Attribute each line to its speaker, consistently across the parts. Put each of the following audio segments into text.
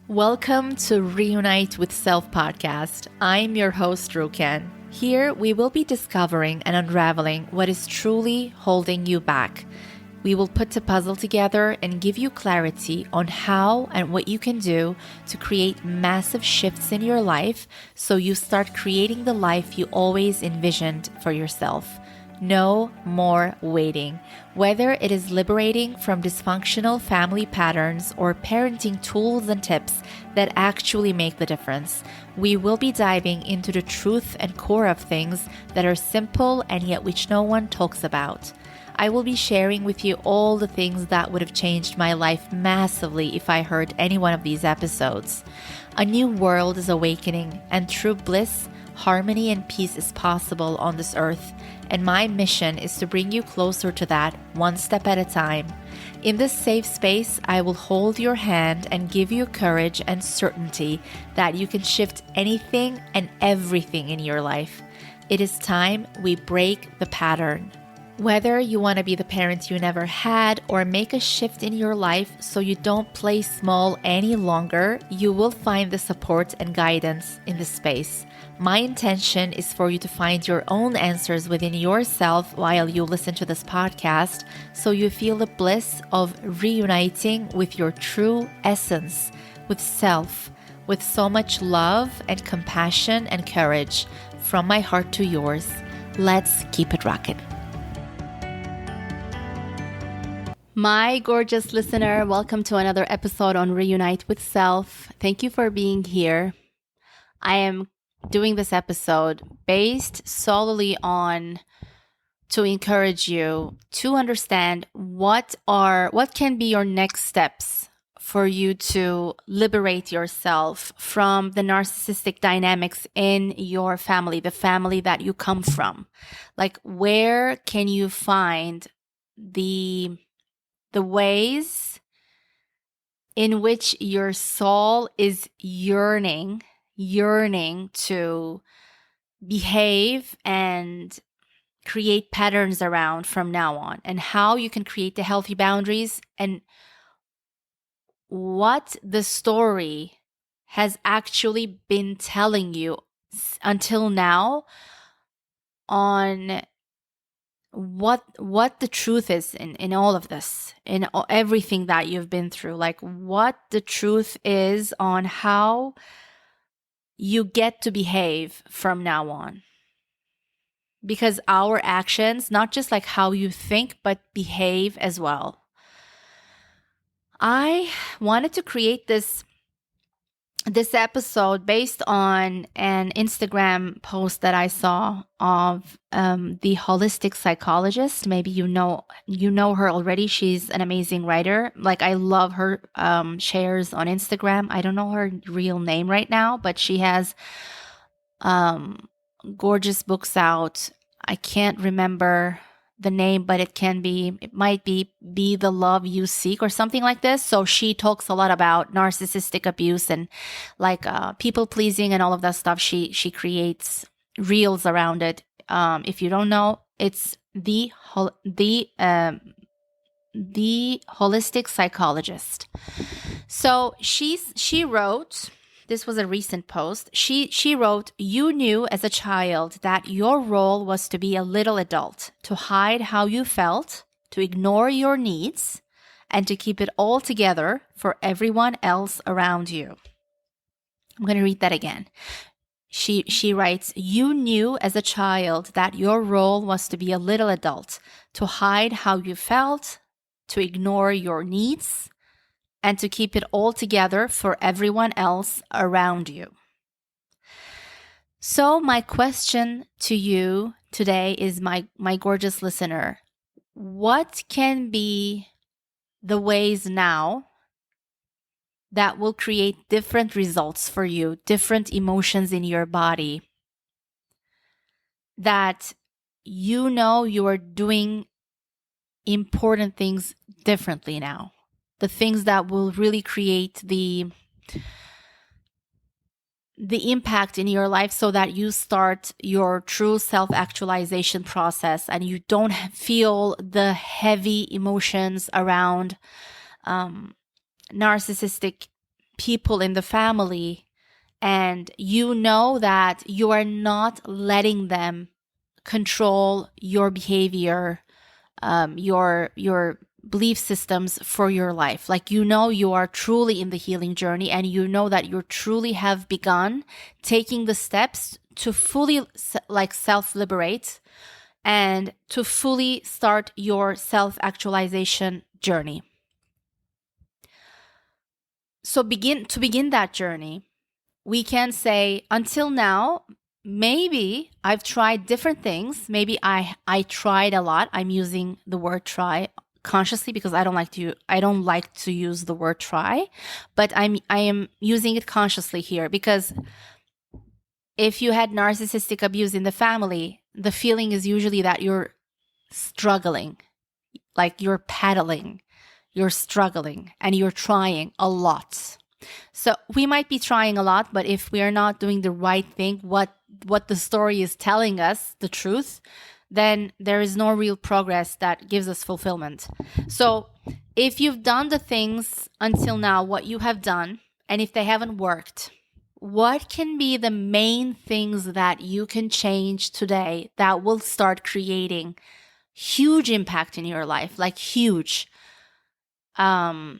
Speaker 1: Welcome to Reunite with Self podcast. I'm your host, Ruken. Here, we will be discovering and unraveling what is truly holding you back. We will put the puzzle together and give you clarity on how and what you can do to create massive shifts in your life so you start creating the life you always envisioned for yourself. No more waiting. Whether it is liberating from dysfunctional family patterns or parenting tools and tips that actually make the difference, we will be diving into the truth and core of things that are simple and yet which no one talks about. I will be sharing with you all the things that would have changed my life massively if I heard any one of these episodes. A new world is awakening, and true bliss, harmony, and peace is possible on this earth. And my mission is to bring you closer to that, one step at a time. In this safe space, I will hold your hand and give you courage and certainty that you can shift anything and everything in your life. It is time we break the pattern. Whether you want to be the parent you never had or make a shift in your life so you don't play small any longer, you will find the support and guidance in this space. My intention is for you to find your own answers within yourself while you listen to this podcast, so you feel the bliss of reuniting with your true essence, with self, with so much love and compassion and courage. From my heart to yours, let's keep it rocking. My gorgeous listener, welcome to another episode on Reunite with Self. Thank you for being here. I am doing this episode based solely on to encourage you to understand what can be your next steps for you to liberate yourself from the narcissistic dynamics in your family, the family that you come from. Like, where can you find the ways in which your soul is yearning to behave and create patterns around from now on, and how you can create the healthy boundaries, and what the story has actually been telling you until now on what the truth is in all of this, in everything that you've been through, like what the truth is on how you get to behave from now on. Because our actions, not just like how you think, but behave as well. I wanted to create this episode based on an Instagram post that I saw of the holistic psychologist. Maybe you know her already. She's an amazing writer. Like, I love her shares on Instagram. I don't know her real name right now, but she has gorgeous books out. I can't remember the name, but it might be the love you seek or something like this. So she talks a lot about narcissistic abuse and like people pleasing and all of that stuff. She creates reels around it. If you don't know, it's the holistic psychologist. So she wrote. This was a recent post. She wrote, "You knew as a child that your role was to be a little adult, to hide how you felt, to ignore your needs, and to keep it all together for everyone else around you." I'm going to read that again. She writes, "You knew as a child that your role was to be a little adult, to hide how you felt, to ignore your needs, and to keep it all together for everyone else around you." So my question to you today is, my gorgeous listener, what can be the ways now that will create different results for you, different emotions in your body, that you know you are doing important things differently now? The things that will really create the impact in your life so that you start your true self-actualization process and you don't feel the heavy emotions around narcissistic people in the family, and you know that you are not letting them control your behavior, your belief systems for your life. Like, you know, you are truly in the healing journey, and you know that you truly have begun taking the steps to fully self-liberate and to fully start your self-actualization journey. So to begin that journey, we can say, until now, maybe I've tried different things. Maybe I tried a lot. I'm using the word try consciously because I don't like to use the word try, but I am using it consciously here, because if you had narcissistic abuse in the family, the feeling is usually that you're struggling, like you're paddling, you're struggling, and you're trying a lot. So we might be trying a lot, but if we are not doing the right thing, what the story is telling us, the truth, then there is no real progress that gives us fulfillment. So if you've done the things until now, what you have done, and if they haven't worked, what can be the main things that you can change today that will start creating huge impact in your life, like huge, that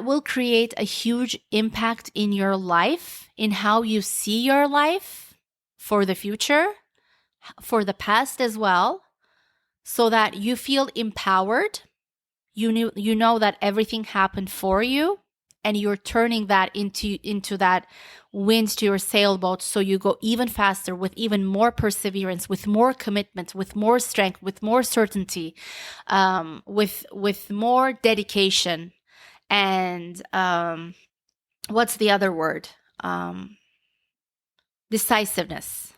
Speaker 1: will create a huge impact in your life, in how you see your life for the future, for the past as well, so that you feel empowered. You know that everything happened for you, and you're turning that into that wind to your sailboat, so you go even faster, with even more perseverance, with more commitment, with more strength, with more certainty, with more dedication. And what's the other word? Decisiveness.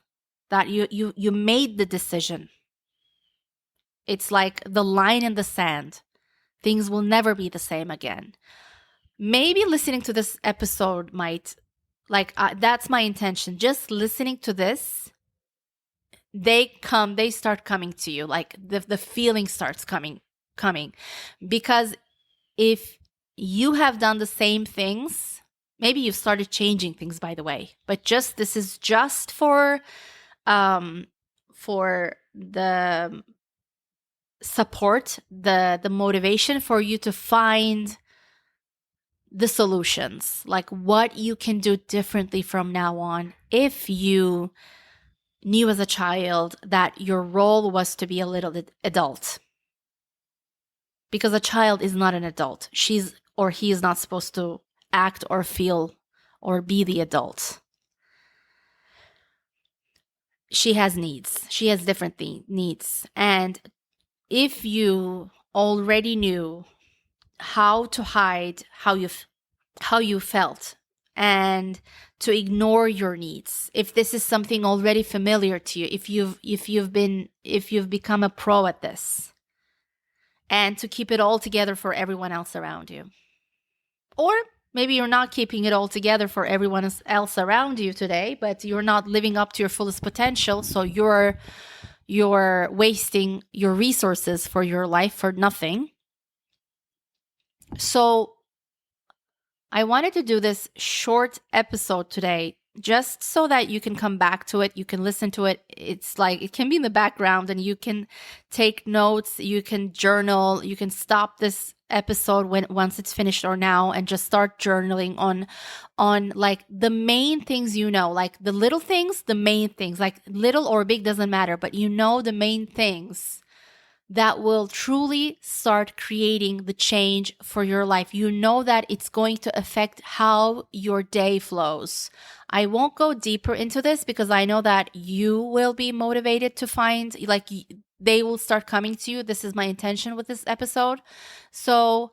Speaker 1: That you made the decision. It's like the line in the sand. Things will never be the same again. Maybe listening to this episode might, that's my intention. Just listening to this, they start coming to you. Like the feeling starts coming. Because if you have done the same things, maybe you've started changing things, by the way, but this is just for the support, the motivation for you to find the solutions, like what you can do differently from now on. If you knew as a child that your role was to be a little adult, because a child is not an adult. He is not supposed to act or feel or be the adult. She has needs. She has different needs. And if you already knew how to hide how you felt and to ignore your needs, if this is something already familiar to you, if you've become a pro at this, and to keep it all together for everyone else around you. Or maybe you're not keeping it all together for everyone else around you today, but you're not living up to your fullest potential, so you're wasting your resources for your life for nothing. So I wanted to do this short episode today, just so that you can come back to it, you can listen to it. It's like, it can be in the background and you can take notes, you can journal, you can stop this episode once it's finished or now, and just start journaling on like the main things, like the little things, the main things, like little or big doesn't matter, but the main things that will truly start creating the change for your life. You know that it's going to affect how your day flows. I won't go deeper into this because I know that you will be motivated to find, they will start coming to you. This is my intention with this episode. So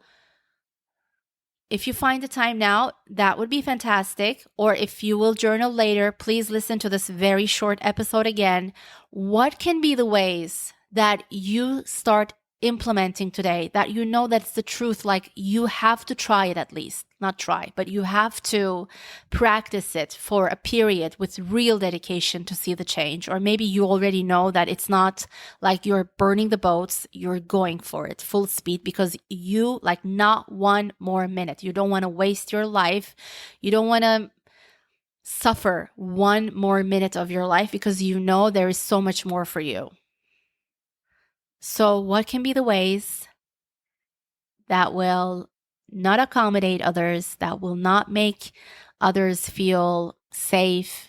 Speaker 1: if you find the time now, that would be fantastic. Or if you will journal later, please listen to this very short episode again. What can be the ways that you start implementing today that you know that's the truth, like you have to try it, at least not try, but you have to practice it for a period with real dedication to see the change. Or maybe you already know that it's not like you're burning the boats, you're going for it full speed because you like not one more minute. You don't want to waste your life. You don't want to suffer one more minute of your life because you know there is so much more for you. So what can be the ways that will not accommodate others, that will not make others feel safe?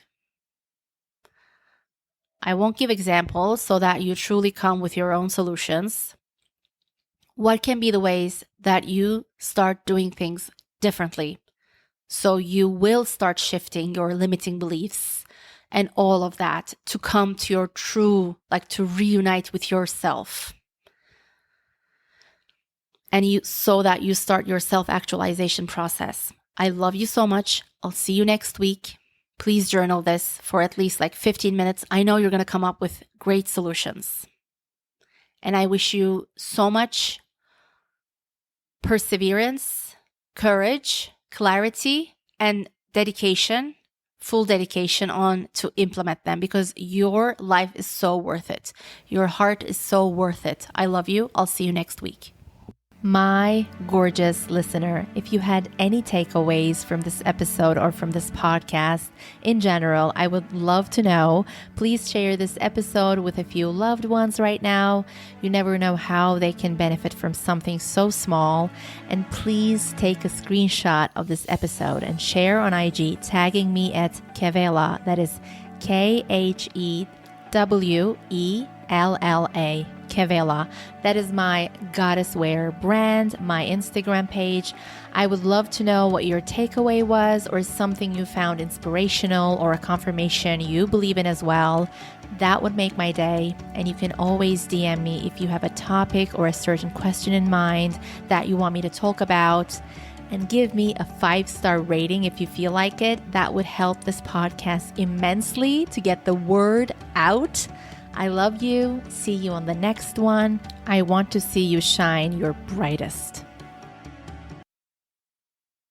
Speaker 1: I won't give examples so that you truly come with your own solutions. What can be the ways that you start doing things differently? So you will start shifting your limiting beliefs and all of that to come to your true, like to reunite with yourself. And so that you start your self-actualization process. I love you so much. I'll see you next week. Please journal this for at least like 15 minutes. I know you're going to come up with great solutions. And I wish you so much perseverance, courage, clarity, and dedication, full dedication on to implement them, because your life is so worth it. Your heart is so worth it. I love you. I'll see you next week. My gorgeous listener, if you had any takeaways from this episode or from this podcast in general, I would love to know. Please share this episode with a few loved ones right now. You never know how they can benefit from something so small. And please take a screenshot of this episode and share on IG, tagging me at Khewella. That is Khewella. Khewella. That is my goddess wear brand, my Instagram page. I would love to know what your takeaway was, or something you found inspirational, or a confirmation you believe in as well. That would make my day. And you can always DM me if you have a topic or a certain question in mind that you want me to talk about. And give me a 5-star rating if you feel like it. That would help this podcast immensely to get the word out. I love you. See you on the next one. I want to see you shine your brightest.